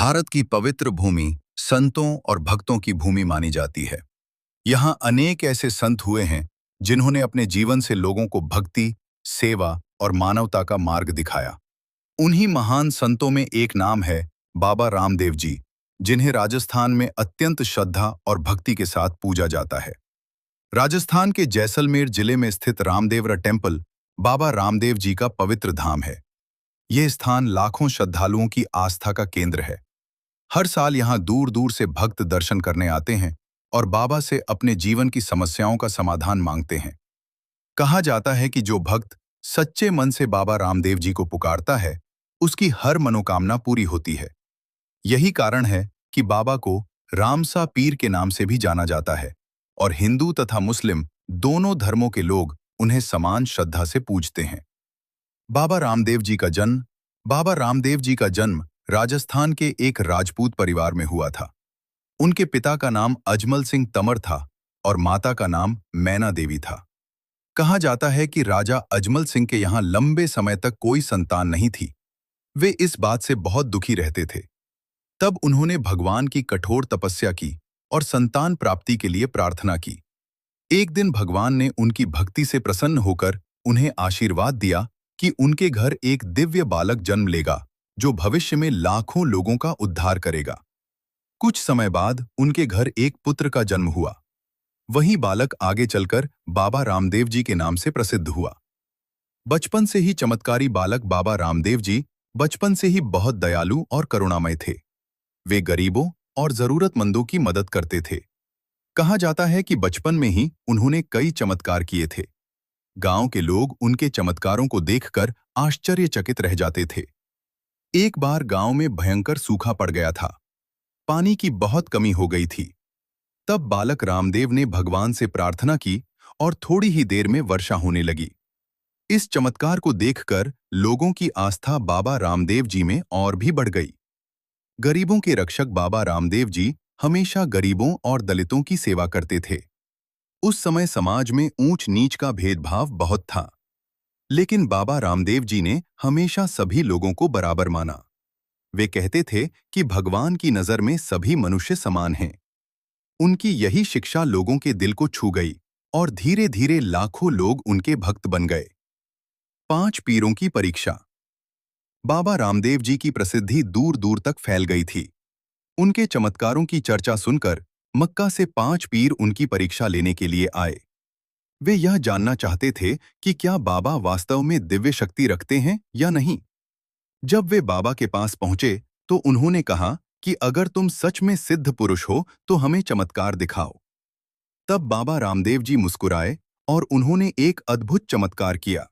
भारत की पवित्र भूमि संतों और भक्तों की भूमि मानी जाती है। यहाँ अनेक ऐसे संत हुए हैं जिन्होंने अपने जीवन से लोगों को भक्ति, सेवा और मानवता का मार्ग दिखाया। उन्हीं महान संतों में एक नाम है बाबा रामदेव जी, जिन्हें राजस्थान में अत्यंत श्रद्धा और भक्ति के साथ पूजा जाता है। राजस्थान के जैसलमेर जिले में स्थित रामदेवरा टेम्पल बाबा रामदेव जी का पवित्र धाम है। यह स्थान लाखों श्रद्धालुओं की आस्था का केंद्र है। हर साल यहाँ दूर दूर से भक्त दर्शन करने आते हैं और बाबा से अपने जीवन की समस्याओं का समाधान मांगते हैं। कहा जाता है कि जो भक्त सच्चे मन से बाबा रामदेव जी को पुकारता है, उसकी हर मनोकामना पूरी होती है। यही कारण है कि बाबा को रामसा पीर के नाम से भी जाना जाता है और हिंदू तथा मुस्लिम दोनों धर्मों के लोग उन्हें समान श्रद्धा से पूजते हैं। बाबा रामदेव जी का जन्म बाबा रामदेव जी का जन्म राजस्थान के एक राजपूत परिवार में हुआ था। उनके पिता का नाम अजमल सिंह तंवर था और माता का नाम मैना देवी था। कहा जाता है कि राजा अजमल सिंह के यहाँ लंबे समय तक कोई संतान नहीं थी। वे इस बात से बहुत दुखी रहते थे। तब उन्होंने भगवान की कठोर तपस्या की और संतान प्राप्ति के लिए प्रार्थना की। एक दिन भगवान ने उनकी भक्ति से प्रसन्न होकर उन्हें आशीर्वाद दिया कि उनके घर एक दिव्य बालक जन्म लेगा जो भविष्य में लाखों लोगों का उद्धार करेगा। कुछ समय बाद उनके घर एक पुत्र का जन्म हुआ। वही बालक आगे चलकर बाबा रामदेव जी के नाम से प्रसिद्ध हुआ। बचपन से ही चमत्कारी बालक बाबा रामदेव जी बचपन से ही बहुत दयालु और करुणामय थे। वे गरीबों और जरूरतमंदों की मदद करते थे। कहा जाता है कि बचपन में ही उन्होंने कई चमत्कार किए थे। गांव के लोग उनके चमत्कारों को देखकर आश्चर्यचकित रह जाते थे। एक बार गांव में भयंकर सूखा पड़ गया था। पानी की बहुत कमी हो गई थी। तब बालक रामदेव ने भगवान से प्रार्थना की और थोड़ी ही देर में वर्षा होने लगी। इस चमत्कार को देखकर लोगों की आस्था बाबा रामदेव जी में और भी बढ़ गई। गरीबों के रक्षक बाबा रामदेव जी हमेशा गरीबों और दलितों की सेवा करते थे। उस समय समाज में ऊंच नीच का भेदभाव बहुत था, लेकिन बाबा रामदेव जी ने हमेशा सभी लोगों को बराबर माना। वे कहते थे कि भगवान की नजर में सभी मनुष्य समान हैं। उनकी यही शिक्षा लोगों के दिल को छू गई और धीरे धीरे लाखों लोग उनके भक्त बन गए। 5 पीरों की परीक्षा। बाबा रामदेव जी की प्रसिद्धि दूर दूर तक फैल गई थी। उनके चमत्कारों की चर्चा सुनकर मक्का से 5 पीर उनकी परीक्षा लेने के लिए आए। वे यह जानना चाहते थे कि क्या बाबा वास्तव में दिव्य शक्ति रखते हैं या नहीं। जब वे बाबा के पास पहुंचे तो उन्होंने कहा कि अगर तुम सच में सिद्ध पुरुष हो तो हमें चमत्कार दिखाओ। तब बाबा रामदेव जी मुस्कुराए और उन्होंने एक अद्भुत चमत्कार किया।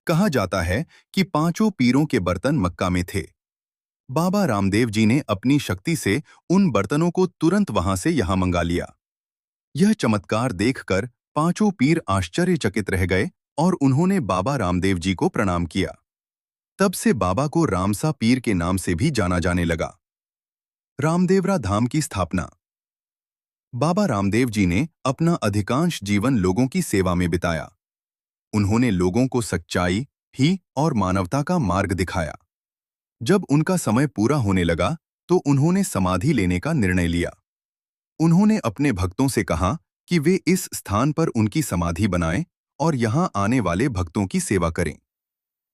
कहा जाता है कि 5 पीरों के बर्तन मक्का में थे। बाबा रामदेव जी ने अपनी शक्ति से उन बर्तनों को तुरंत वहां से यहां मंगा लिया। यह चमत्कार देखकर 5 पीर आश्चर्यचकित रह गए और उन्होंने बाबा रामदेव जी को प्रणाम किया। तब से बाबा को रामसा पीर के नाम से भी जाना जाने लगा। रामदेवरा धाम की स्थापना। बाबा रामदेव जी ने अपना अधिकांश जीवन लोगों की सेवा में बिताया। उन्होंने लोगों को सच्चाई ही और मानवता का मार्ग दिखाया। जब उनका समय पूरा होने लगा तो उन्होंने समाधि लेने का निर्णय लिया। उन्होंने अपने भक्तों से कहा कि वे इस स्थान पर उनकी समाधि बनाएं और यहां आने वाले भक्तों की सेवा करें।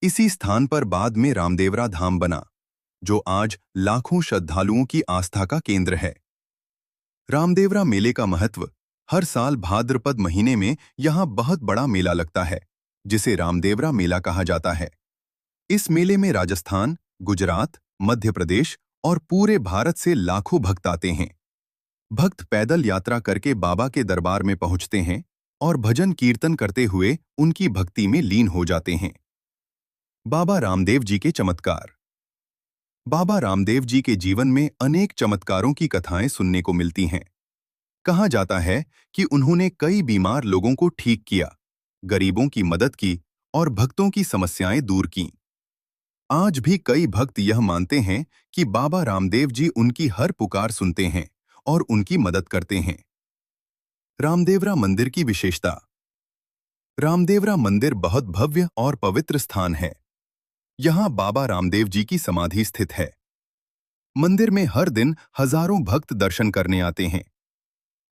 इसी स्थान पर बाद में रामदेवरा धाम बना, जो आज लाखों श्रद्धालुओं की आस्था का केंद्र है। रामदेवरा मेले का महत्व। हर साल भाद्रपद महीने में यहाँ बहुत बड़ा मेला लगता है, जिसे रामदेवरा मेला कहा जाता है। इस मेले में राजस्थान, गुजरात, मध्य प्रदेश और पूरे भारत से लाखों भक्त आते हैं। भक्त पैदल यात्रा करके बाबा के दरबार में पहुंचते हैं और भजन कीर्तन करते हुए उनकी भक्ति में लीन हो जाते हैं। बाबा रामदेव जी के चमत्कार। बाबा रामदेव जी के जीवन में अनेक चमत्कारों की कथाएं सुनने को मिलती हैं। कहा जाता है कि उन्होंने कई बीमार लोगों को ठीक किया, गरीबों की मदद की और भक्तों की समस्याएं दूर की। आज भी कई भक्त यह मानते हैं कि बाबा रामदेव जी उनकी हर पुकार सुनते हैं और उनकी मदद करते हैं। रामदेवरा मंदिर की विशेषता। रामदेवरा मंदिर बहुत भव्य और पवित्र स्थान है। यहाँ बाबा रामदेव जी की समाधि स्थित है। मंदिर में हर दिन हजारों भक्त दर्शन करने आते हैं।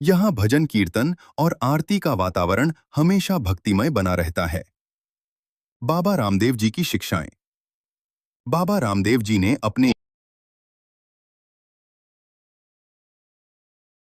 यहाँ भजन कीर्तन और आरती का वातावरण हमेशा भक्तिमय बना रहता है। बाबा रामदेव जी की शिक्षाएं। बाबा रामदेव जी ने अपने